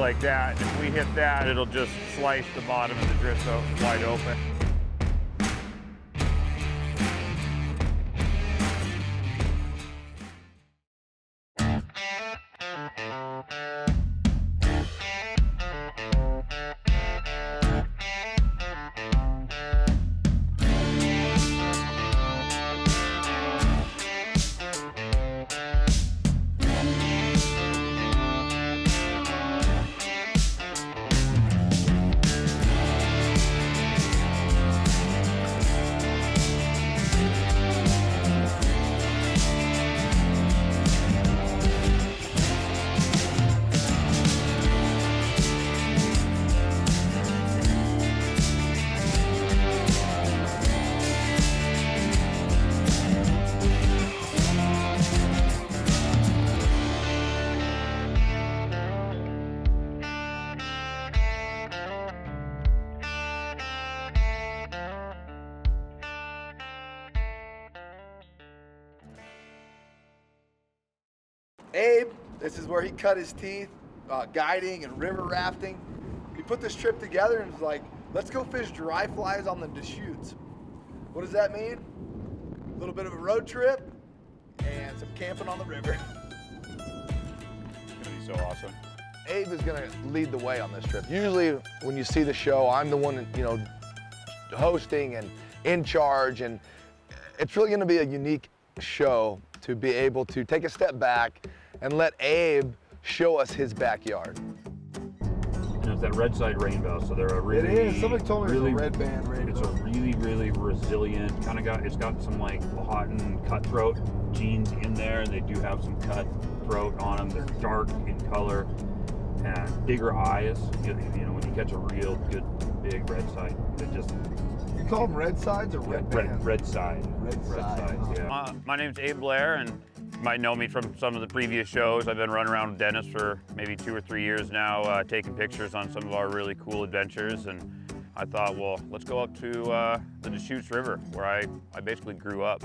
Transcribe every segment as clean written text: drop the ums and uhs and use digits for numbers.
like that. If we hit that, it'll just slice the bottom of the drift out wide open. Abe, this is where he cut his teeth, guiding and river rafting. He put this trip together and was like, let's go fish dry flies on the Deschutes. What does that mean? A little bit of a road trip and some camping on the river. It's gonna be so awesome. Abe is gonna lead the way on this trip. Usually when you see the show, I'm the one, hosting and in charge, and it's really gonna be a unique show to be able to take a step back and let Abe show us his backyard. And it's that red side rainbow, so they're a really... It is. Somebody told me really, it's a red band rainbow. It's a really, really resilient, it's got some like hot and cutthroat genes in there. They do have some cutthroat on them. They're dark in color and bigger eyes. You know, when you catch a real good big red side, it just... You call them red sides or red bands? Red side. Red sides, yeah. My name's Abe Blair, and you might know me from some of the previous shows. I've been running around with Dennis for maybe 2 or 3 years now, taking pictures on some of our really cool adventures. And I thought, well, let's go up to the Deschutes River, where I basically grew up.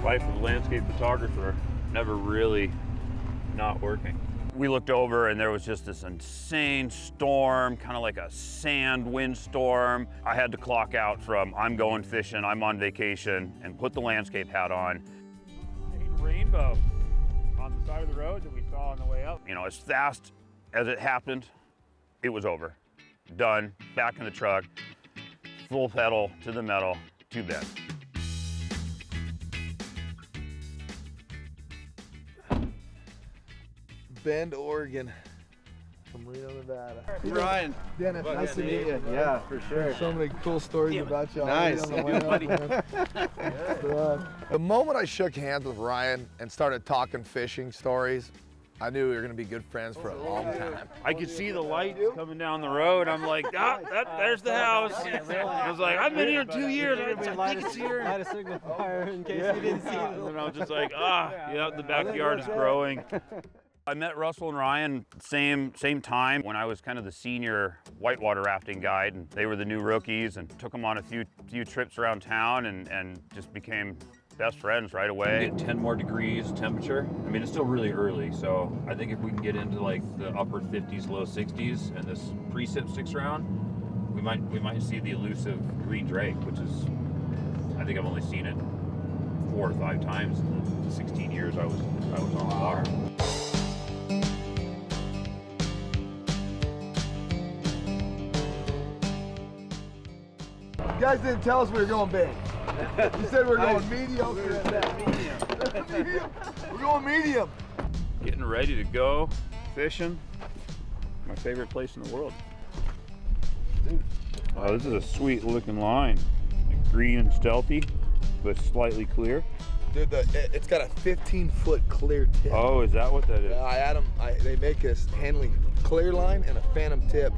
Life of a landscape photographer, never really not working. We looked over and there was just this insane storm, kind of like a sand windstorm. I had to clock out from I'm going fishing, I'm on vacation, and put the landscape hat on. Rainbow on the side of the road that we saw on the way up. You know, as fast as it happened, it was over. Done, back in the truck, full pedal to the metal, to bed. Bend, Oregon, from Reno, Nevada. Ryan. Dennis, nice to meet you. Yeah, for sure. So many cool stories about you. Nice. On the way up, man. The moment I shook hands with Ryan and started talking fishing stories, I knew we were going to be good friends for a long time. I could see the lights coming down the road. I'm like, there's the house. I was like, I've been here 2 years. I think it's here. Light a signal fire in case you didn't see it. And I was just like, the backyard is growing. I met Russell and Ryan same time when I was kind of the senior whitewater rafting guide, and they were the new rookies, and took them on a few trips around town and just became best friends right away. Get 10 more degrees temperature. I mean, it's still really early, so I think if we can get into like the upper 50s, low 60s, and this precip sticks around, we might see the elusive green drake, which is, I think I've only seen it 4 or 5 times in the 16 years I was on the water. You guys didn't tell us we were going big. You said we were going mediocre at that. Medium. We're going medium. Getting ready to go fishing. My favorite place in the world. Dude. Oh, this is a sweet looking line. Like green and stealthy, but slightly clear. Dude, it's got a 15-foot clear tip. Oh, is that what that is? They make us handling clear line and a phantom tip.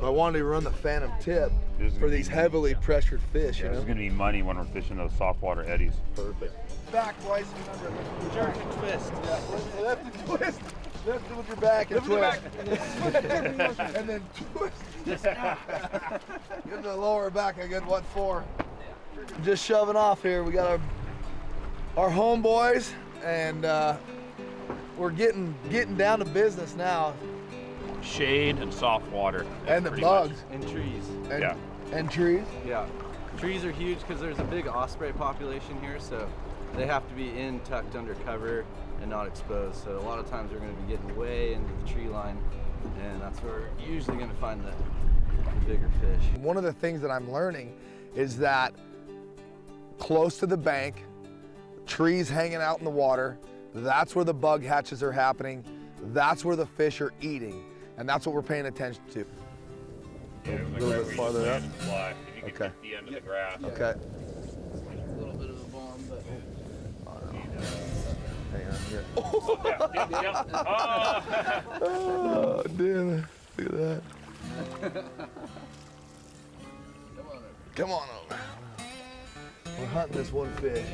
So I wanted to run the phantom tip for these heavily pressured fish. Yeah, you know? this is gonna be money when we're fishing those softwater eddies. Perfect. Back twice, remember. Jerk and twist. Yeah, left and twist. Lift it with your back and twist. And then twist. Give the lower back a good 1-4. Just shoving off here. We got our homeboys, and we're getting down to business now. Shade and soft water. And the pretty bugs. And trees. And, Yeah. and trees. Yeah. Trees are huge because there's a big osprey population here, so they have to be tucked under cover and not exposed. So a lot of times we're going to be getting way into the tree line, and that's where we're usually going to find the bigger fish. One of the things that I'm learning is that close to the bank, trees hanging out in the water, that's where the bug hatches are happening. That's where the fish are eating. And that's what we're paying attention to. Yeah, A little bit farther up. Fly. If you can Okay. hit the end of the grass. Okay. A little bit of a bomb, but Hang on here. Yeah. Oh. Oh, damn it. Look at that. Come on over. We're hunting this one fish.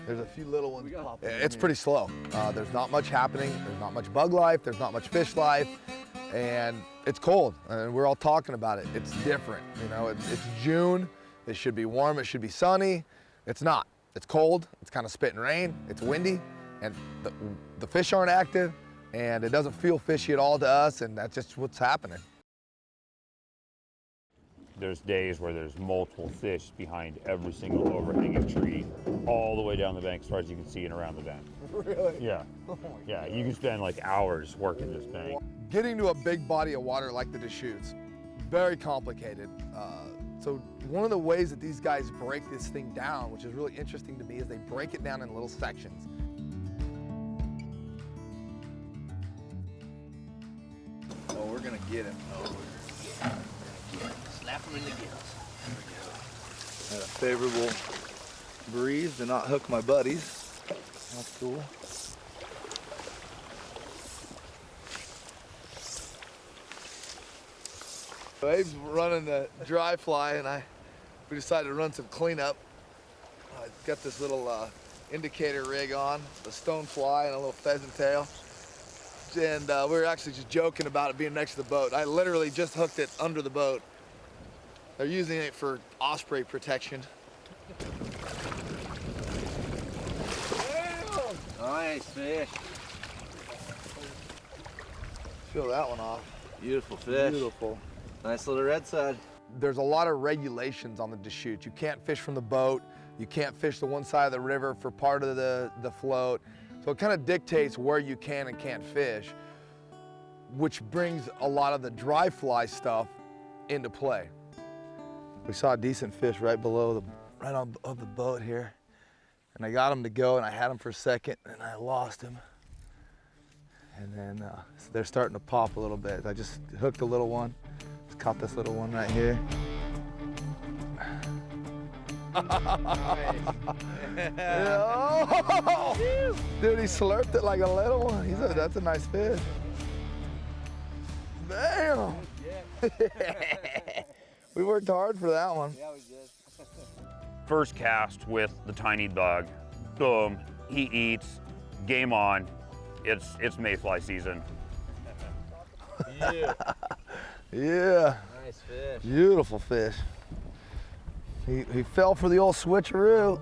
There's a few little ones popping. It's pretty slow. There's not much happening. There's not much bug life. There's not much fish life. And it's cold. And we're all talking about it. It's different. You know, it's June. It should be warm. It should be sunny. It's not. It's cold. It's kind of spitting rain. It's windy. And the fish aren't active. And it doesn't feel fishy at all to us. And that's just what's happening. There's days where there's multiple fish behind every single overhanging tree, all the way down the bank as far as you can see and around the bank. Really? Yeah. Yeah, you can spend like hours working this bank. Getting to a big body of water like the Deschutes, very complicated. So one of the ways that these guys break this thing down, which is really interesting to me, is they break it down in little sections. Oh, we're gonna get him. slap them in the gills. Had a favorable breeze to not hook my buddies. That's cool. Abe's running the dry fly, and we decided to run some cleanup. I got this little indicator rig on, a stone fly and a little pheasant tail. And we were actually just joking about it being next to the boat. I literally just hooked it under the boat. They're using it for osprey protection. Nice fish. Feel that one off. Beautiful fish. Beautiful. Nice little red side. There's a lot of regulations on the Deschutes. You can't fish from the boat. You can't fish the one side of the river for part of the float. So it kind of dictates where you can and can't fish, which brings a lot of the dry fly stuff into play. We saw a decent fish right below right on the boat here. And I got him to go, and I had him for a second, and I lost him. And then so they're starting to pop a little bit. I just hooked a little one. Just caught this little one right here. Oh, dude, he slurped it like a little one. That's a nice fish. Damn. We worked hard for that one. Yeah, we did. First cast with the tiny bug, boom, he eats, game on. It's mayfly season. Yeah. Yeah. Nice fish. Beautiful fish. He fell for the old switcheroo.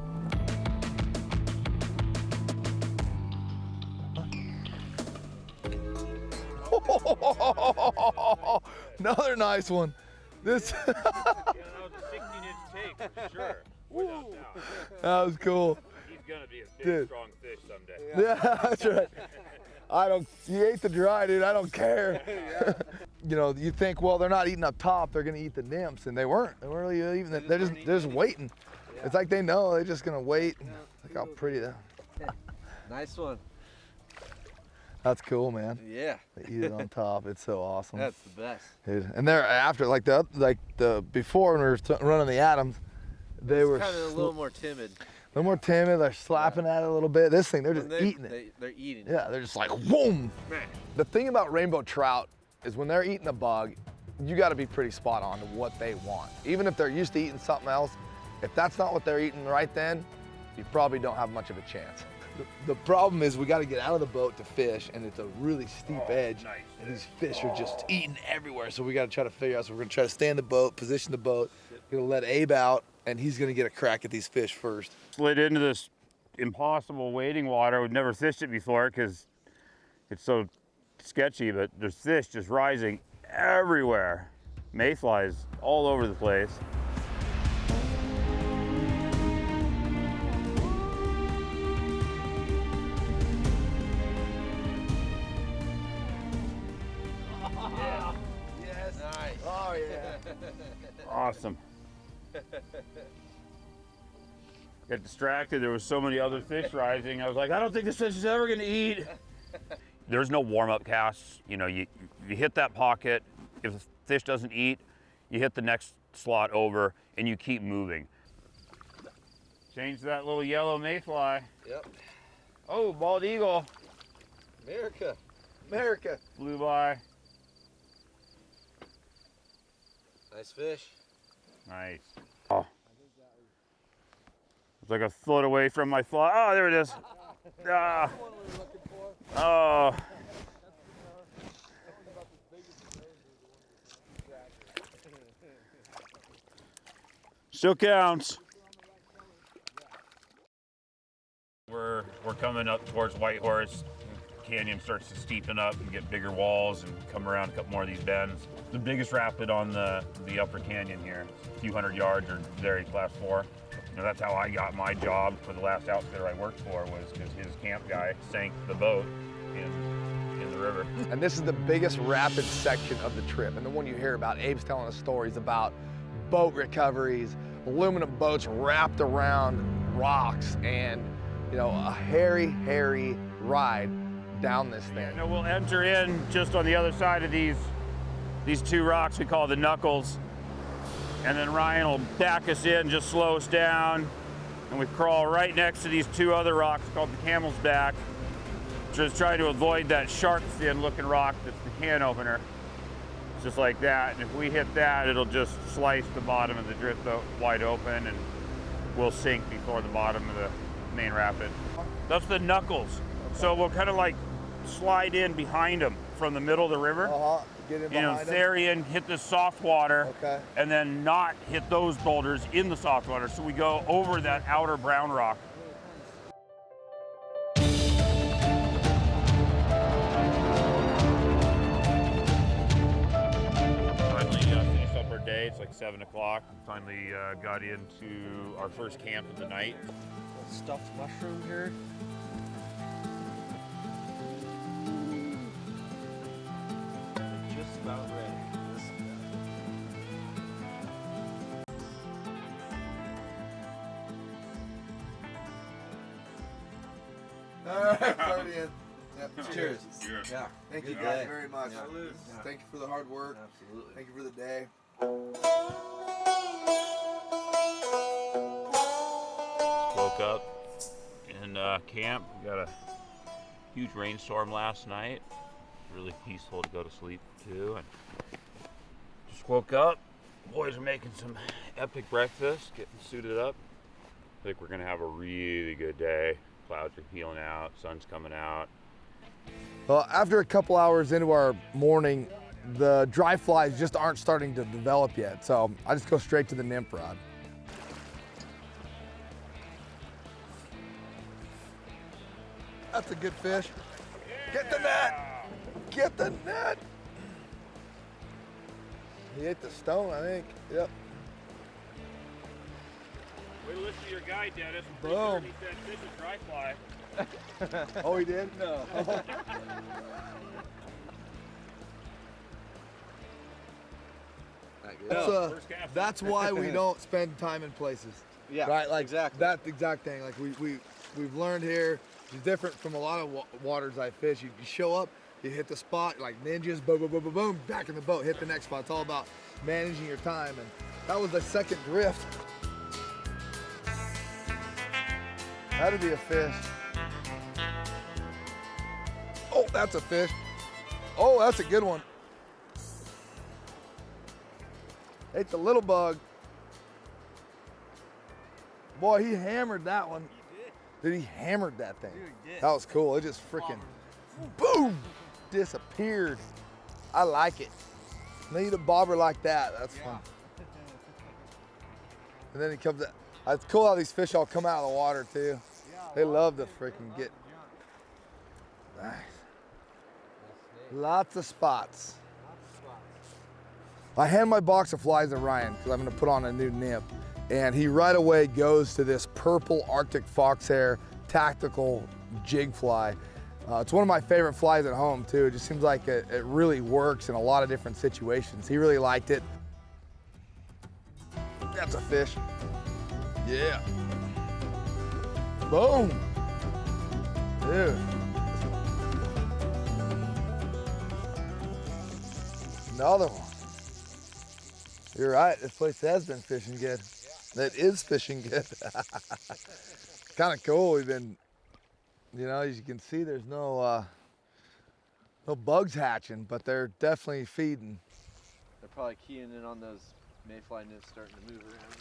Another nice one. This Yeah, that was a 16-inch take for sure. Without doubt. that was cool. He's gonna be a big, Dude. strong fish someday. Yeah, that's right. You ate the dry, dude. I don't care. You know, you think, well, they're not eating up top. They're gonna eat the nymphs, and they weren't. They weren't really even. They're just waiting. It's like they know. They're just gonna wait. Look how pretty that. Nice one. That's cool, man. Yeah. They eat it on top. It's so awesome. That's the best. Dude. And they're after like before when we were running the Adams, they were Kind of a little more timid. a little more timid. They're slapping at it a little bit. This thing, they're just eating it. They're eating it. Yeah, they're just like, boom. Man. The thing about rainbow trout is when they're eating a bug, you got to be pretty spot on to what they want. Even if they're used to eating something else, if that's not what they're eating right then, you probably don't have much of a chance. The problem is we got to get out of the boat to fish, and it's a really steep edge, nice. and these fish are just eating everywhere. So we got to try to figure out. So we're gonna try to stay in the boat, position the boat. We're gonna let Abe out, and he's gonna get a crack at these fish first. Slid into this impossible wading water. We'd never fished it before because It's so sketchy, but there's fish just rising everywhere. Mayflies all over the place. Yes. Nice. Oh yeah. Awesome. Got distracted. There was so many other fish rising. I was like, I don't think this fish is ever gonna eat. There's no warm-up casts. You know, you hit that pocket. If the fish doesn't eat, you hit the next slot over and you keep moving. Change that little yellow mayfly. Yep. Oh, bald eagle. America. America. Flew by. Nice fish. Nice. Oh. It's like a foot away from my fly. Oh, there it is. Ah. Oh. Still counts. We're coming up towards Whitehorse. Canyon starts to steepen up and get bigger walls and come around a couple more of these bends. The biggest rapid on the upper canyon here, a few hundred yards, or very class 4. You know, that's how I got my job for the last outfitter I worked for, was because his camp guy sank the boat in the river. And this is the biggest rapid section of the trip, and the one you hear about. Abe's telling us stories about boat recoveries, aluminum boats wrapped around rocks, and you know, a hairy ride down this thing. Yeah, no, we'll enter in just on the other side of these two rocks we call the knuckles, and then Ryan will back us in, just slow us down, and we crawl right next to these two other rocks called the Camel's Back, just trying to avoid that shark fin looking rock that's the can opener. It's just like that, and if we hit that, it'll just slice the bottom of the drift boat wide open, and we'll sink before the bottom of the main rapid. That's the knuckles. So we'll kind of like slide in behind them from the middle of the river. Get in You know, behind them. Therian, hit the soft water, Okay. and then not hit those boulders in the soft water. So we go over that outer brown rock. Finally finished up our day. It's like 7 o'clock. Finally got into our first camp of the night. Stuffed mushroom here. Just about ready. All right, party in. Yep. Cheers. Cheers. Yeah. Thank you Good guys day. very much. Yeah. Thank you for the hard work. Absolutely. Thank you for the day. Woke up in camp. We got a huge rainstorm last night. Really peaceful to go to sleep too. And just woke up. Boys are making some epic breakfast, getting suited up. I think we're gonna have a really good day. Clouds are peeling out, sun's coming out. Well, after a couple hours into our morning, the dry flies just aren't starting to develop yet. So I just go straight to the nymph rod. That's a good fish. Get the net! Get the net! He ate the stone, I think. Yep. We listened to your guy, Dennis. Boom. He said fish is dry fly. Oh, he did? No. That's why we don't spend time in places. Yeah. Right, like exactly. that exact thing. Like we've learned here, it's different from a lot of waters I fish. You show up, you hit the spot, like ninjas, boom, boom, boom, boom, boom, back in the boat, hit the next spot. It's all about managing your time. And that was the second drift. That'd be a fish. Oh, that's a fish. Oh, that's a good one. Ate the little bug. Boy, he hammered that one. Dude, he hammered that thing. Dude, he did. That was cool. It just freaking, boom, disappeared. I like it. Need a bobber like that. That's fun. And then he comes out. It's cool how these fish all come out of the water too. They love to freaking get. Nice. Lots of spots. I hand my box of flies to Ryan because I'm gonna put on a new nymph. And he right away goes to this purple Arctic foxhair tactical jig fly. It's one of my favorite flies at home too. It just seems like it really works in a lot of different situations. He really liked it. That's a fish. Yeah. Boom. Dude. Another one. You're right, this place has been fishing good. That is fishing good. Kind of cool. We've been, you know, as you can see, there's no bugs hatching, but they're definitely feeding. They're probably keying in on those mayfly nymphs starting to move around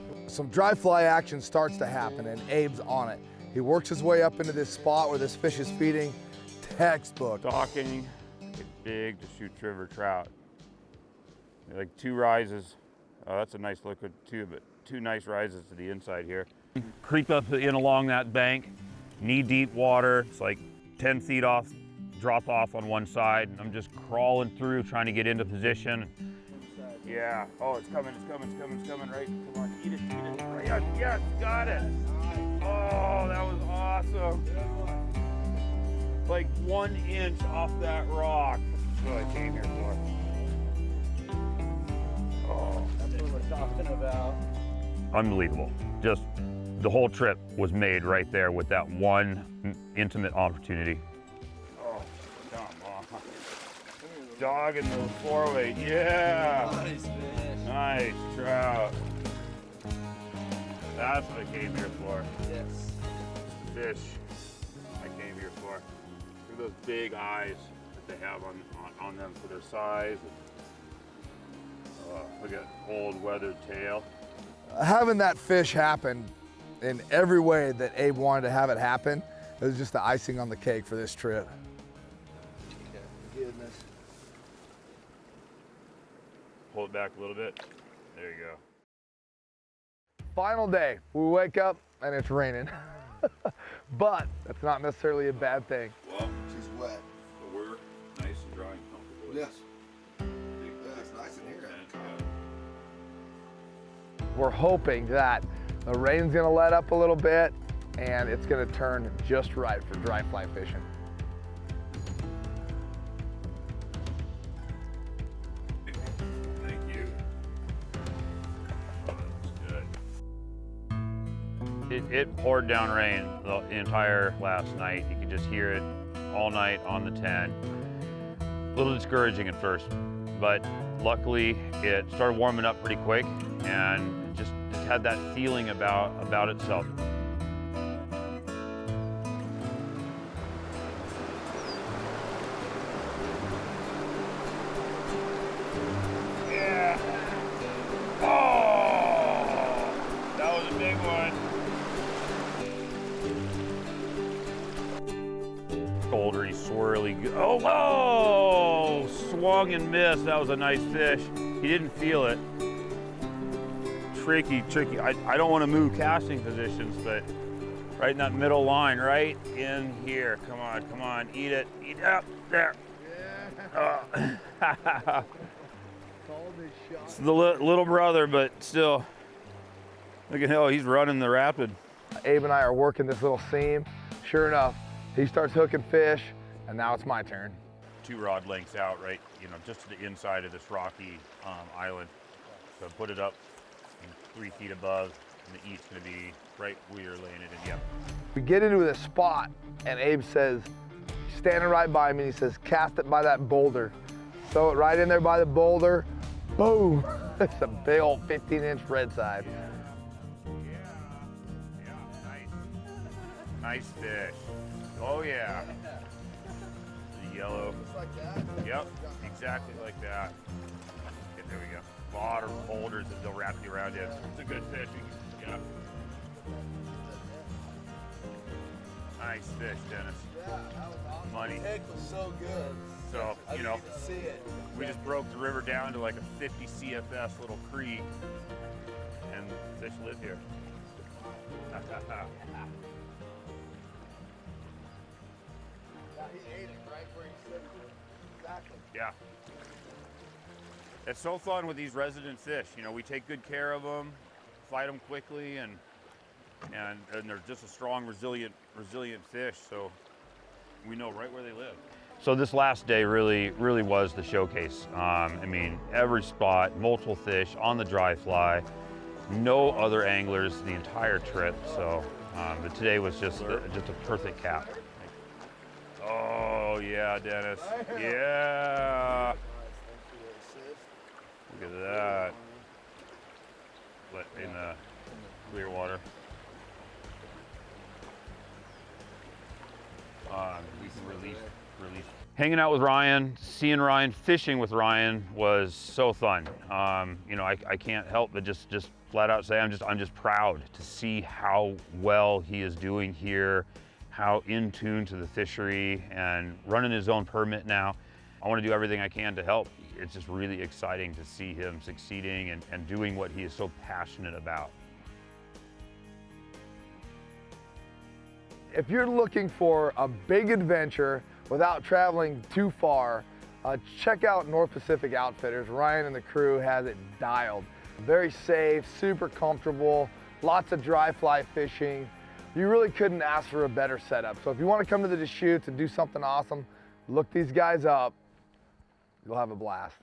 now. Some dry fly action starts to happen and Abe's on it. He works his way up into this spot where this fish is feeding. Textbook. Stalking a big Deschutes River trout. Like 2 rises. Oh, that's a nice liquid too, but 2 nice rises to the inside here. Creep up in along that bank, knee-deep water. It's like 10 feet off, drop off on one side. I'm just crawling through, trying to get into position. Yeah. Oh, it's coming, it's coming, it's coming, it's coming, right? Come on, eat it, eat it. Yes, yes, got it. Oh, that was awesome. Like 1 inch off that rock. That's what I came here for. Oh, That's what we're talking about. unbelievable. Just the whole trip was made right there with that one intimate opportunity. Oh, come on. Dog in the 4-weight, yeah. Nice fish. Nice trout. That's what I came here for. Yes. Fish I came here for. Look at those big eyes that they have on them for their size. Look at old weathered tail. Having that fish happen in every way that Abe wanted to have it happen, it was just the icing on the cake for this trip. Goodness. Pull it back a little bit. There you go. Final day, we wake up and it's raining. But that's not necessarily a bad thing. Well, She's wet. but we're nice and dry and comfortable. Yes. Big It's nice in here. and, We're hoping that the rain's gonna let up a little bit and it's gonna turn just right for dry fly fishing. Thank you. Oh, that's good. It poured down rain the entire last night. You could just hear it all night on the 10. A little discouraging at first, but luckily it started warming up pretty quick and just had that feeling about itself. Yeah. Oh, that was a big one. Shouldery, swirly. Oh, whoa! Swung and missed. That was a nice fish. He didn't feel it. Tricky. I don't want to move casting positions, but right in that middle line, right in here. Come on, eat it. Eat up there. Yeah. It's the little brother, but still. Look at him, he's running the rapid. Abe and I are working this little seam. Sure enough, he starts hooking fish, and now it's my turn. 2 rod lengths out, right, just to the inside of this rocky island. So put it up 3 feet above, and the eat's gonna be right where you're laying it in. Yep. We get into this spot, and Abe says, he's standing right by me, and he says, cast it by that boulder. Throw it right in there by the boulder. Boom! It's a big old 15-inch red side. Yeah, nice fish. Oh yeah. The yellow. Just like that? Yep, exactly like that. Okay, there we go. A lot of boulders that they'll wrap you around in. It's a good fish. Yeah. Nice fish, Dennis. Yeah, that was awesome. Money. The take was so good. So, I didn't even see it. we just broke the river down to like a 50 CFS little creek, and fish live here. Yeah, he ate it right where he said he would. Exactly. Yeah. It's so fun with these resident fish. You know, we take good care of them, fight them quickly, and they're just a strong, resilient fish. So we know right where they live. So this last day really was the showcase. I mean, every spot, multiple fish on the dry fly, no other anglers the entire trip. So but today was just a perfect cap. Oh yeah, Dennis. Yeah. Look at that. In the clear water. We can release. Hanging out with Ryan, seeing Ryan, fishing with Ryan was so fun. You know, I can't help but just flat out say I'm just proud to see how well he is doing here, how in tune to the fishery, and running his own permit now. I want to do everything I can to help. It's just really exciting to see him succeeding and doing what he is so passionate about. If you're looking for a big adventure without traveling too far, check out North Pacific Outfitters. Ryan and the crew has it dialed. Very safe, super comfortable, lots of dry fly fishing. You really couldn't ask for a better setup. So if you want to come to the Deschutes and do something awesome, look these guys up. You'll have a blast.